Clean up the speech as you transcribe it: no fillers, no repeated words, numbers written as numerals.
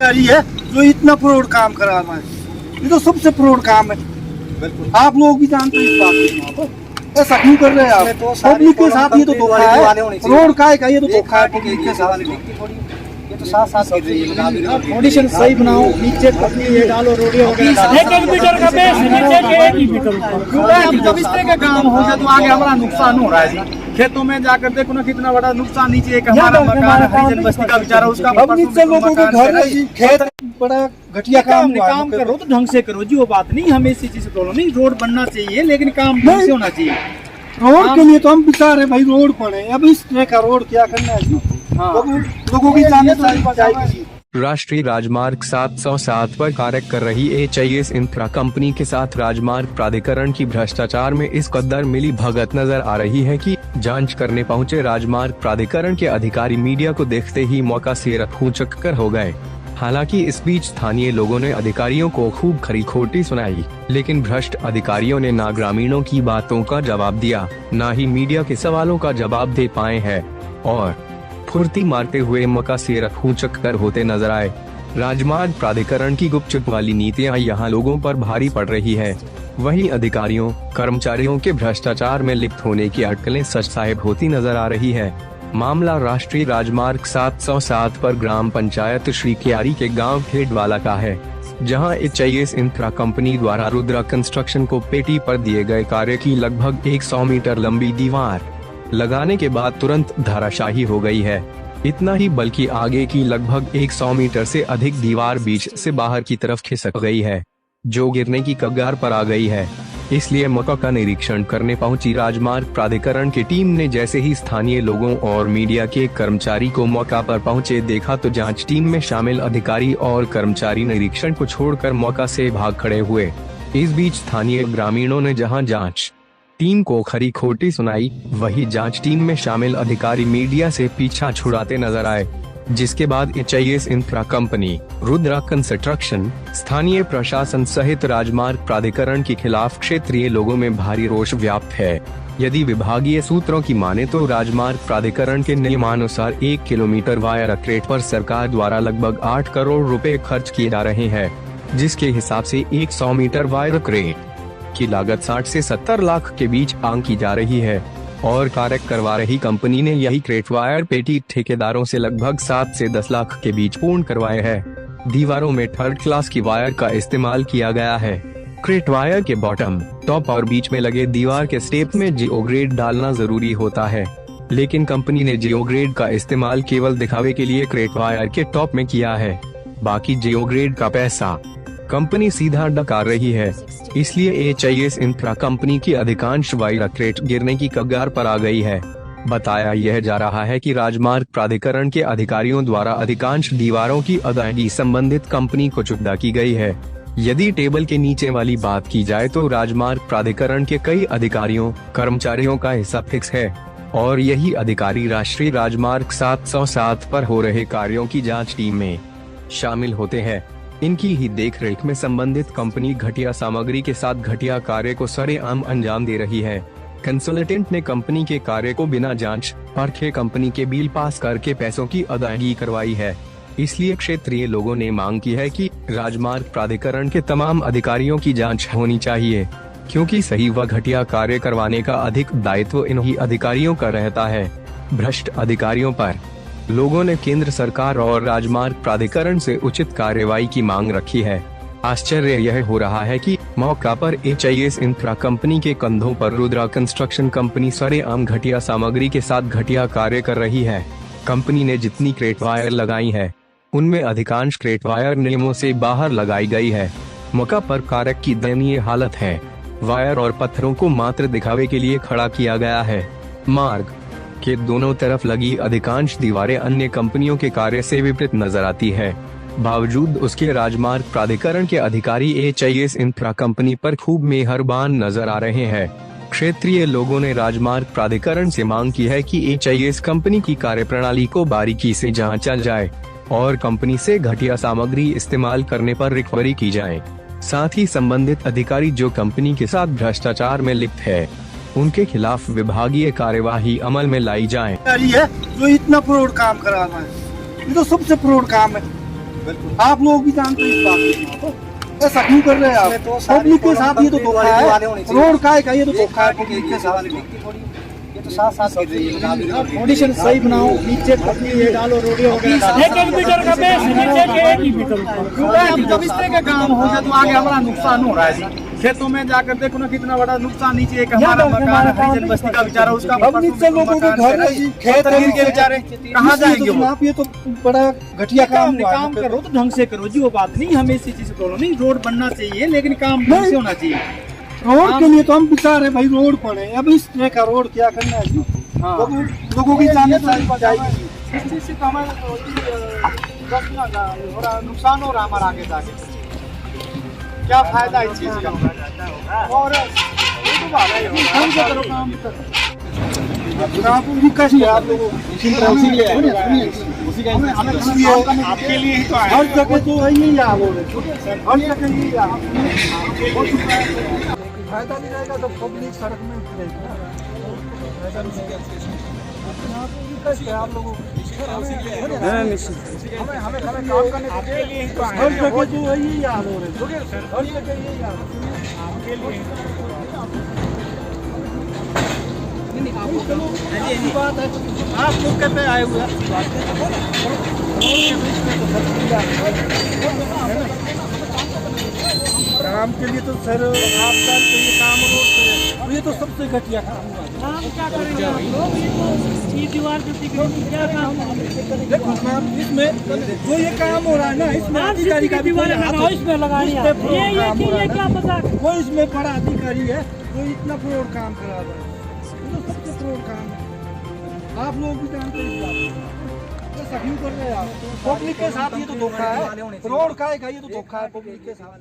है जो इतना फ्रॉड काम करा रहा है। ये तो सबसे फ्रॉड काम है। बिल्कुल आप लोग भी जानते हैं इस बात को। ऐसा क्यों कर रहे हैं आप? पब्लिक के साथ ये तो धोखा है। रोड का ये तो धोखा है पब्लिक के साथ। ये तो साथ साथ गिर रही है। कंडीशन सही बनाओ, नीचे पत्नी ये डालो, रोडियो वगैरह एक एक मीटर का बेस नीचे के एक ही मीटर। जब इस तरह का काम हो गया तो आगे हमारा नुकसान हो रहा है जी। खेतों में जाकर देखो ना कितना बड़ा नुकसान। नीचे एक हमारा मकान हरिजन बस्ती का बेचारा, उसका अब नीचे लोगों के घर में खेत बड़ा घटिया काम हुआ है। काम करो तो ढंग से करो जी, वो बात नहीं। हमें इसी चीज से बोलो नहीं, रोड बनना चाहिए लेकिन काम ढंग से होना चाहिए। रोड के लिए तो हम बेचारे भाई रोड पड़े। अब इस तरह का रोड क्या करना है जी? लोगों की जाने जाएगी। राष्ट्रीय राजमार्ग 707 पर कार्य कर रही एचआईएस इंफ्रा कंपनी के साथ राजमार्ग प्राधिकरण की भ्रष्टाचार में इस कदर मिली भगत नजर आ रही है कि जांच करने पहुंचे राजमार्ग प्राधिकरण के अधिकारी मीडिया को देखते ही मौका से रफूचक्कर कर हो गए। हालांकि इस बीच स्थानीय लोगों ने अधिकारियों को खूब खरी खोटी सुनाई, लेकिन भ्रष्ट अधिकारियों ने ना ग्रामीणों की बातों का जवाब दिया, ना ही मीडिया के सवालों का जवाब दे पाए हैं और फुर्ती मारते हुए मौका से रफूचक्कर होते नजर आए। राजमार्ग प्राधिकरण की गुपचुप वाली नीतियां यहां लोगों पर भारी पड़ रही है। वहीं अधिकारियों कर्मचारियों के भ्रष्टाचार में लिप्त होने की अटकलें सच साहिब होती नजर आ रही है। मामला राष्ट्रीय राजमार्ग 707 पर ग्राम पंचायत श्री क्यारी के गांव खेडवाला का है, जहां एचआईएस इंफ्रा कंपनी द्वारा रुद्रा कंस्ट्रक्शन को पेटी पर दिए गए कार्य की लगभग 100 मीटर लंबी दीवार लगाने के बाद तुरंत धराशायी हो गई है। इतना ही बल्कि आगे की लगभग 100 मीटर से अधिक दीवार बीच से बाहर की तरफ खिसक गई है, जो गिरने की कगार पर आ गई है। इसलिए मौका का निरीक्षण करने पहुंची राजमार्ग प्राधिकरण की टीम ने जैसे ही स्थानीय लोगों और मीडिया के कर्मचारी को मौका पर पहुंचे देखा तो जांच टीम में शामिल अधिकारी और कर्मचारी निरीक्षण को छोड़कर मौका से भाग खड़े हुए। इस बीच स्थानीय ग्रामीणों ने जहां जांच टीम को खरी खोटी सुनाई, वही जांच टीम में शामिल अधिकारी मीडिया से पीछा छुड़ाते नजर आए, जिसके बाद एचआईएस इंफ्रा कंपनी, रुद्रा कंस्ट्रक्शन, स्थानीय प्रशासन सहित राजमार्ग प्राधिकरण के खिलाफ क्षेत्रीय लोगों में भारी रोष व्याप्त है। यदि विभागीय सूत्रों की माने तो राजमार्ग प्राधिकरण के नियमानुसार 1 किलोमीटर वायर अक्रेट पर सरकार द्वारा लगभग 8 करोड़ रुपए खर्च किए जा रहे हैं, जिसके हिसाब से 100 मीटर वायर अक्रेट की लागत 60 से 70 लाख के बीच आंकी जा रही है और कार्य करवा रही कंपनी ने यही क्रेट वायर पेटी ठेकेदारों से लगभग 7 से 10 लाख के बीच पूर्ण करवाए हैं। दीवारों में 3rd क्लास की वायर का इस्तेमाल किया गया है। क्रेट वायर के बॉटम, टॉप और बीच में लगे दीवार के स्टेप में जियोग्रेड डालना जरूरी होता है, लेकिन कंपनी ने जियोग्रेड का इस्तेमाल केवल दिखावे के लिए क्रेट वायर के टॉप में किया है। बाकी जियोग्रेड का पैसा कंपनी सीधा डकार रही है। इसलिए एचआईएस इंफ्रा कंपनी की अधिकांश वायर अक्रेट गिरने की कगार पर आ गई है। बताया यह जा रहा है कि राजमार्ग प्राधिकरण के अधिकारियों द्वारा अधिकांश दीवारों की अदायगी संबंधित कंपनी को चुकता की गई है। यदि टेबल के नीचे वाली बात की जाए तो राजमार्ग प्राधिकरण के कई अधिकारियों कर्मचारियों का हिस्सा फिक्स है और यही अधिकारी राष्ट्रीय राजमार्ग 707 पर हो रहे कार्यों की जाँच टीम में शामिल होते हैं। इनकी ही देखरेख में संबंधित कंपनी घटिया सामग्री के साथ घटिया कार्य को सरेआम अंजाम दे रही है। कंसल्टेंट ने कंपनी के कार्य को बिना जांच परखे कंपनी के बिल पास करके पैसों की अदायगी करवाई है। इसलिए क्षेत्रीय लोगों ने मांग की है कि राजमार्ग प्राधिकरण के तमाम अधिकारियों की जांच होनी चाहिए, क्योंकि सही व घटिया कार्य करवाने का अधिक दायित्व इन्हीं अधिकारियों का रहता है। भ्रष्ट अधिकारियों पर लोगों ने केंद्र सरकार और राजमार्ग प्राधिकरण से उचित कार्रवाई की मांग रखी है। आश्चर्य यह हो रहा है कि मौका पर एचआईएस इंफ्रा कंपनी के कंधों पर रुद्रा कंस्ट्रक्शन कंपनी सरेआम घटिया सामग्री के साथ घटिया कार्य कर रही है। कंपनी ने जितनी क्रेट वायर लगाई है, उनमें अधिकांश क्रेट वायर नियमों से बाहर लगाई गई है। मौका पर कार्य की दयनीय हालत है। वायर और पत्थरों को मात्र दिखावे के लिए खड़ा किया गया है। मार्ग के दोनों तरफ लगी अधिकांश दीवारें अन्य कंपनियों के कार्य से विपरीत नजर आती है। बावजूद उसके राजमार्ग प्राधिकरण के अधिकारी एचआईएस इंफ्रा कंपनी पर खूब मेहरबान नजर आ रहे हैं। क्षेत्रीय लोगों ने राजमार्ग प्राधिकरण से मांग की है कि एचआईएस कंपनी की कार्यप्रणाली को बारीकी से जांचा जाए और कंपनी से घटिया सामग्री इस्तेमाल करने पर रिकवरी की जाए। साथ ही संबंधित अधिकारी जो कंपनी के साथ भ्रष्टाचार में लिप्त है, उनके खिलाफ विभागीय कार्यवाही अमल में लाई जाए। जो इतना फ्रॉड काम करा रहा है, ये तो सबसे फ्रॉड काम है। आप लोग भी जानते हैं इस बात को। ऐसा क्यों कर रहे हैं आप? पब्लिक के साथ ये तो धोखा है। रोड का ये तो धोखा है पब्लिक के साथ। ये तो साथ साथ गिर रही है। कंडीशन सही बनाओ, नीचे पत्नी ये डालो, रोडियो वगैरह एक मीटर का बेस नीचे के 1 मीटर क्योंकि जब इस तरह का काम हो जाए तो आगे हमारा नुकसान हो रहा है जी। खेतों में जाकर देखो ना कितना बड़ा नुकसान। नीचे एक हमारा मकान है, हरिजन बस्ती का बेचारा, उसका पब्लिक से लोगों के घर है जी, खेत गिर के बेचारे कहाँ जाएंगे वो? आप ये तो बड़ा घटिया काम हुआ है। काम करो तो ढंग से करो जी, वो बात नहीं। हमें इसी चीज से प्रॉब्लम नहीं, रोड बनना चाहिए लेकिन काम ढंग से होना चाहिए। रोड के लिए तो हम विचार है भाई, रोड पड़े। अब इस तरह का रोड क्या करना है जी? लोगों की जाने जाएगी। इस चीज से तो हमारा नुकसान हो रहा है हमारा आगे जाके। क्या फायदा इस चीज का? और हम क्या करो काम आप विकास है आप लोगों आपके लिए ही तो आया। हर जगह तो है यही हाल हो रहे, हर जगह यही हाल। फायदा नहीं रहेगा तो पब्लिक सड़क में उतरेगी। फायदा नहीं आप विकास है आप लोगों हमें काम करने आपके लिए ही तो आया। हर जगह तो है यही हाल हो रहे, हर जगह यही हाल आपके लिए। बात है आप लोग कहते आए हुए काम के लिए तो सर आप जानते ये काम रोड ये तो सबसे घटिया काम हुआ। काम क्या करेंगे आप लोग? ये दीवार जो क्या काम देखो मैम, इसमें जो ये काम हो रहा है ना, इसमें अधिकारी का दीवार लगाओ, इसमें लगानी है। ये क्या पता? वो इसमें बड़ा अधिकारी है जो इतना फ्रॉड काम करा रहा है। ये तो सबसे फ्रॉड काम है। आप लोग भी जानते हैं इस बात को। ऐसा क्यों कर रहे हैं आप? पब्लिक के साथ ये तो धोखा है। रोड का ये तो धोखा है पब्लिक के साथ।